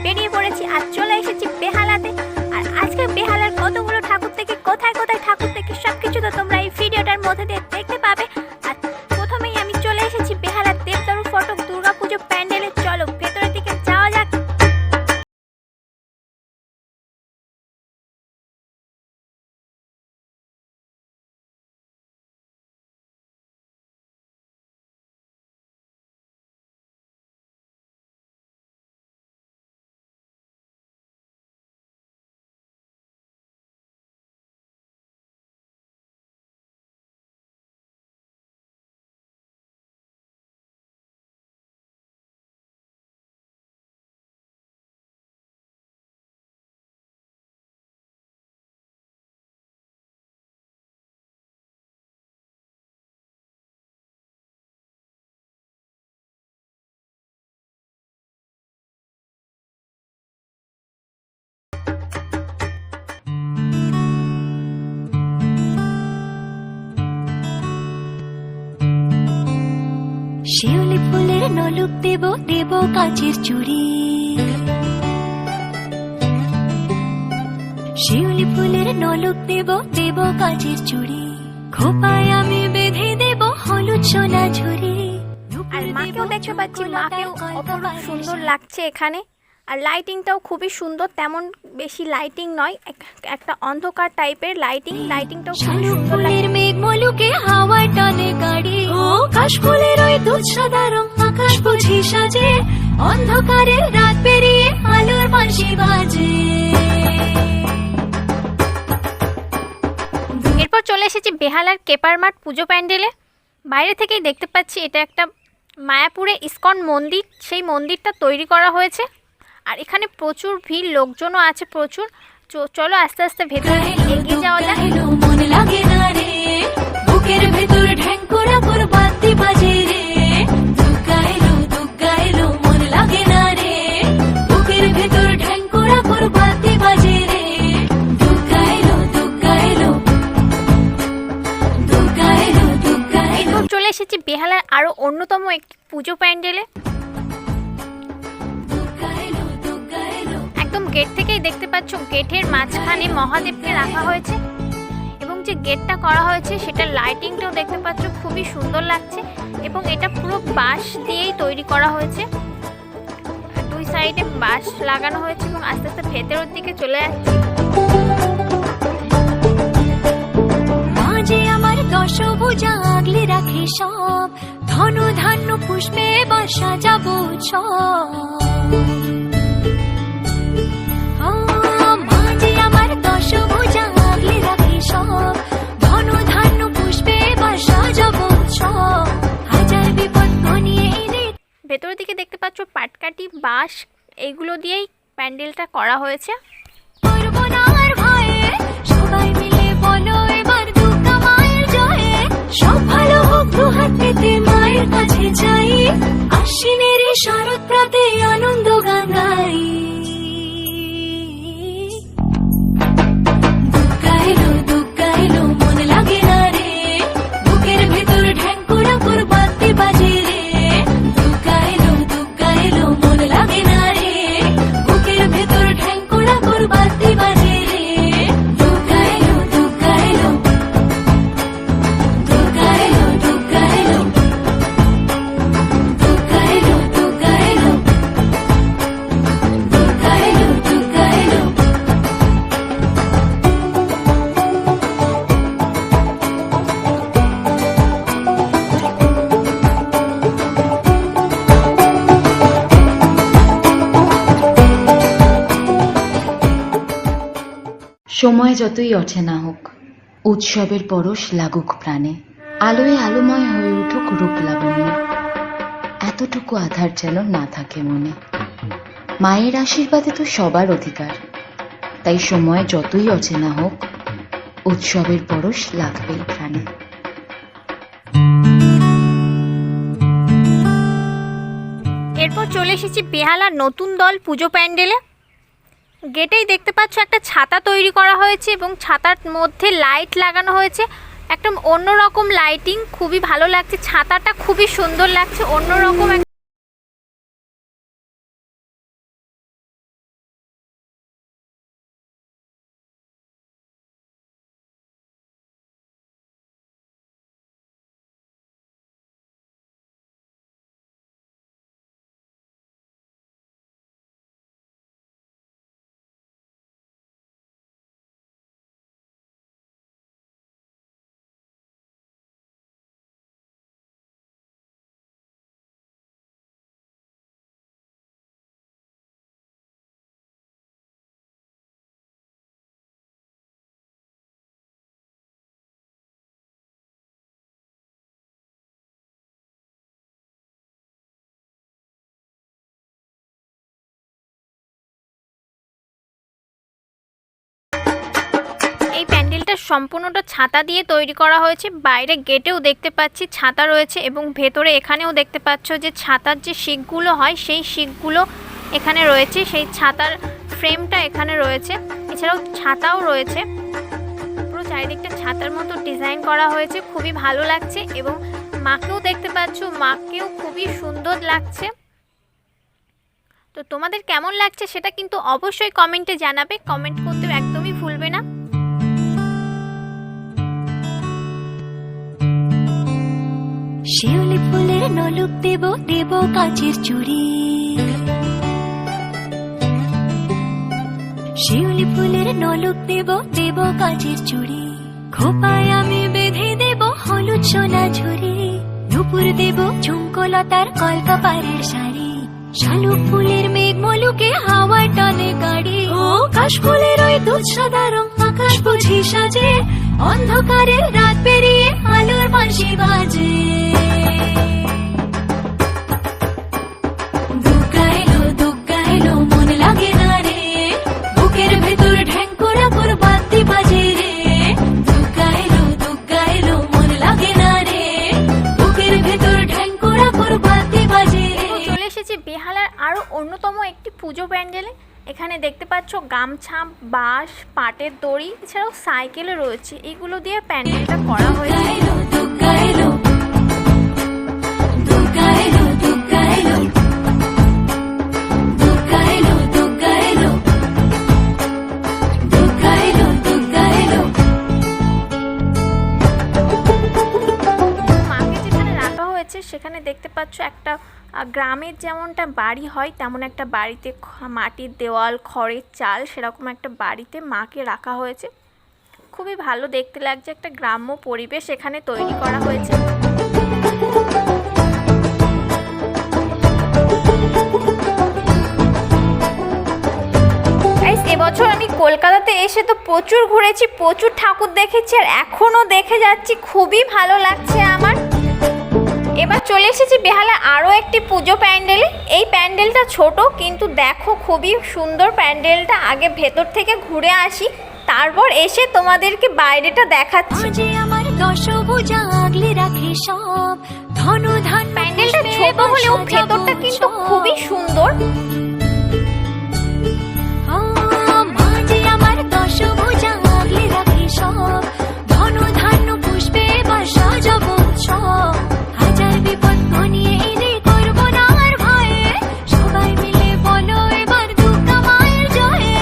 বেরিয়ে পড়েছি আর চলে এসেছি বেহালাতে। আর আজকে বেহালার কতগুলো ঠাকুর থেকে কোথায় কোথায় ঠাকুর থেকে সবকিছু তো তোমরা এই ভিডিওটার মধ্যে দিয়ে দেখতে পাবে। আর প্রথমেই আমি চলে এসেছি বেহালার দেবদারু ফটক দুর্গাপুজো প্যান্ডেলে। চলো ভেতরের দিকে যাওয়া যাক। শিউলি ফুলের নলুক দেব দেব কাচের চুড়ি, শিউলি ফুলের নলুক দেব দেব কাচের চুড়ি, খোপায় আমি বেঁধে দেব হলুদ সোনা ঝুড়ি। আর মাকেও দেখতে পাচ্ছি, মাকেও অপরূপ সুন্দর লাগছে এখানে। আর লাইটিংটাও খুবই সুন্দর, তেমন বেশি লাইটিং নয়, একটা অন্ধকার টাইপের লাইটিংটাও খুবই সুন্দর লাগছে। মেঘ মলুকে হাওয়ায় টানে গাড়ি, ও কাশফুলের ওই দুধ সাদা রং আকাশ বুঝি সাজে, অন্ধকারে রাত পেরিয়ে আলোর বাঁশি বাজে। এরপর চলে এসেছি বেহালার কেপার মাঠ পুজো প্যান্ডেলে। বাইরে থেকেই দেখতে পাচ্ছি এটা একটা মায়াপুরে ইস্কন মন্দির, সেই মন্দিরটা তৈরি করা হয়েছে। আর এখানে প্রচুর ভিড়, লোকজনও আছে প্রচুর। চলো আস্তে আস্তে ভেতরে এগিয়ে যাওয়া যাক। মনে লাগে না রে, বুকের ভেতর ঢ্যাং করা কর বাতি বাজে রে, দুগ্গা এলো মনে লাগে না রে, বুকের ভেতর ঢ্যাং করা কর বাতি বাজে রে, দুগ্গা এলো চলে এসেছি বেহালার আরো অন্যতম একটি পুজো প্যান্ডেলে। একদম গেট থেকেই দেখতে পাচ্ছ, গেটের মাঝখানে মহাদেবকে রাখা হয়েছে এবং যে গেটটা করা হয়েছে সেটা লাইটিংটাও দেখতে পাচ্ছ, খুবই সুন্দর লাগছে। এবং এটা পুরো বাঁশ দিয়েই তৈরি করা হয়েছে, দুই সাইডে বাঁশ লাগানো হয়েছে। এবং আস্তে আস্তে ভেতরের দিকে চলে যাচ্ছে। মাঝে আমার দশভুজা আগলে রাখে সব, ধন ধান্য পুষ্পে বাসা যাব মাঝে আমার দশভুজা আগলে রাখে সব, ধন ধান্য পুষ্পে বাসা যাব হাজার বিপদ ঘনিয়ে রে। ভেতরের দিকে দেখতে পাচ্ছ পাটকাঠি, বাঁশ, এইগুলো দিয়েই প্যান্ডেলটা করা হয়েছে। করব না আর ভয়ে, সবাই মিলে বলো এবার দুর্গা মায়ের জয়ে, সব ভালো হোক দুহাত পেতে মায়ের কাছে যাই, আশ্বিনের শরৎ প্রাতে আনন্দ গান গাই। দুগ্গা এলো মনে লাগে না রে, বুকের ভেতর ঢ্যাং করা কর বাতি বাজে রে, দুগ্গা এলো মনে লাগে না রে, বুকের ভেতর ঢ্যাং করা কর বাতি বাজে রে, দুগ্গা এলো সময় যতই অচেনা হোক, উৎসবের পরশ লাগুক প্রাণে, আলোয় আলোময় হয়ে উঠুক রূপ লাবণ্যে, এতটুকু আধার যেন না থাকে মনে। মায়ের আশীর্বাদে তো সবার অধিকার, তাই সময় যতই অচেনা হোক, উৎসবের পরশ লাগবেই প্রাণে। এরপর চলে এসেছি বেহালার নতুন দল পুজো প্যান্ডেলে। গেটেই দেখতে পাচ্ছ একটা ছাতা তৈরি করা হয়েছে এবং ছাতার মধ্যে লাইট লাগানো হয়েছে, একটা অন্যরকম লাইটিং, খুবই ভালো লাগছে। ছাতাটা খুবই সুন্দর লাগছে, অন্যরকম প্যান্ডেলটা সম্পূর্ণটা ছাতা দিয়ে তৈরি করা হয়েছে। বাইরে গেটেও দেখতে পাচ্ছি ছাতা রয়েছে এবং ভেতরে এখানেও দেখতে পাচ্ছ যে ছাতার যে শিকগুলো হয় সেই শিকগুলো এখানে রয়েছে, সেই ছাতার ফ্রেমটা এখানে রয়েছে, এছাড়াও ছাতাও রয়েছে। পুরো চারিদিকটা ছাতার মতো ডিজাইন করা হয়েছে, খুবই ভালো লাগছে। এবং মাকেও দেখতে পাচ্ছ, মাকেও খুবই সুন্দর লাগছে। তো তোমাদের কেমন লাগছে সেটা কিন্তু অবশ্যই কমেন্টে জানাবে, কমেন্ট করতে একদমই ভুলবে না। শিউলি ফুলের নলুক দেব দেব কাচের চুড়ি, শিউলি ফুলের নলুক দেব দেব কাচের চুড়ি, খোপায় আমি বেঁধে দেব হলুদ সোনা ঝুড়ি, নুপুর দেব ঝুমকোলতার কলকাপাড়ের শাড়ি, শালুক ফুলের মেঘ মলুকে হাওয়ার টানে গাড়ি, ও কাশফুলের ওই দুধ সাদা রং আকাশ বুঝি সাজে, অন্ধকারের রাত পেরিয়ে আলোর বাঁশি বাজে। দুগ্গা এলো মন লাগে না রে, বুকের ভেতর ঢ্যাং করা বাতি বাজে রে, দুগ্গা এলো মন লাগে না রে, বুকের ভেতর ঢ্যাং করা বাতি বাজে রে। চলে এসেছি বেহালার আরও অন্যতম একটি পুজো প্যান্ডেলে। এখানে দেখতে পাচ্ছ গামছা, বাঁশ, পাটের দড়ি, এছাড়াও সাইকেলও রয়েছে। এগুলো দিয়ে প্যান্ডেলটা করা হয়েছে। দুগ্গা এলো দুগ্গা এলো দুগ্গা এলো দুগ্গা এলো দুগ্গা এলো দুগ্গা এলো দুগ্গা এলো। মাকে যেখানে রাখা হয়েছে সেখানে দেখতে পাচ্ছ একটা গ্রামের যেমনটা বাড়ি হয় তেমন একটা বাড়িতে মাটির দেওয়াল, খড়ের চাল, সেরকম একটা বাড়িতে মাকে রাখা হয়েছে। খুবই ভালো দেখতে লাগছে, একটা গ্রাম্য পরিবেশ এখানে তৈরি করা হয়েছে। এবছর আমি কলকাতাতে এসে তো প্রচুর ঘুরেছি, প্রচুর ঠাকুর দেখেছি, আর এখনও দেখে যাচ্ছি, খুবই ভালো লাগছে আমার। এবার চলে এসেছি বেহালা আরও একটি পুজো প্যান্ডেলে। এই প্যান্ডেলটা ছোট, কিন্তু দেখো খুবই সুন্দর প্যান্ডেলটা। আগে ভেতর থেকে ঘুরে আসি, তারপর এসে তোমাদেরকে বাইরেটা দেখাচ্ছি। যে আমার দশভুজা আগলে রাখে সব ধন ধান। প্যান্ডেলটা ছোট হলেও ভেতরটা কিন্তু খুবই সুন্দর। মা যে আমার দশভুজা আগলে রাখে সব ধন ধান্য পুষ্পে বা সাজাবো উৎসব। হাজার বিপদ ঘনিয়ে এলে করবো না আর ভয়ে, সবাই মিলে বলো এবার দুর্গা মায়ের জয়ে।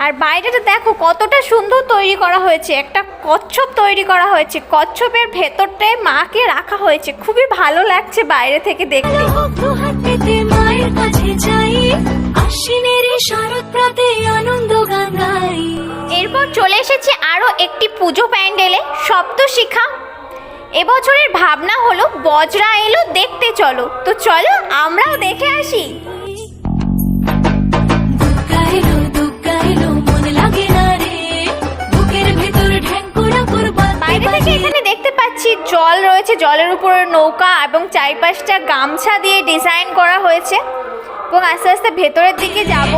আর বাইরেটা দেখো কতটা সুন্দর তৈরি করা হয়েছে, একটা কচ্ছপ তৈরি করা হয়েছে, কচ্ছপের ভেতরটায় মাকে রাখা হয়েছে। খুবই ভালো লাগছে বাইরে থেকে দেখতে। দুহাত পেতে মায়ের কাছে যাই, আশ্বিনের শরৎ প্রাতে আনন্দ গান গাই। এরপর চলে এসেছি আরও একটি পুজো প্যান্ডেলে, সপ্তশিখা। এবছরের ভাবনা হলো বজরা এলো দেখতে চলো, তো চলো আমরাও দেখে আসি। দুগ্গা এলো মন লাগে না রে, বুকের ভেতর ঢ্যাং করা বাইরে থেকে এখানে দেখতে পাচ্ছি জল রয়েছে, জলের উপরে নৌকা এবং চারপাশটা গামছা দিয়ে ডিজাইন করা হয়েছে। এবং আস্তে আস্তে ভেতরের দিকে যাব।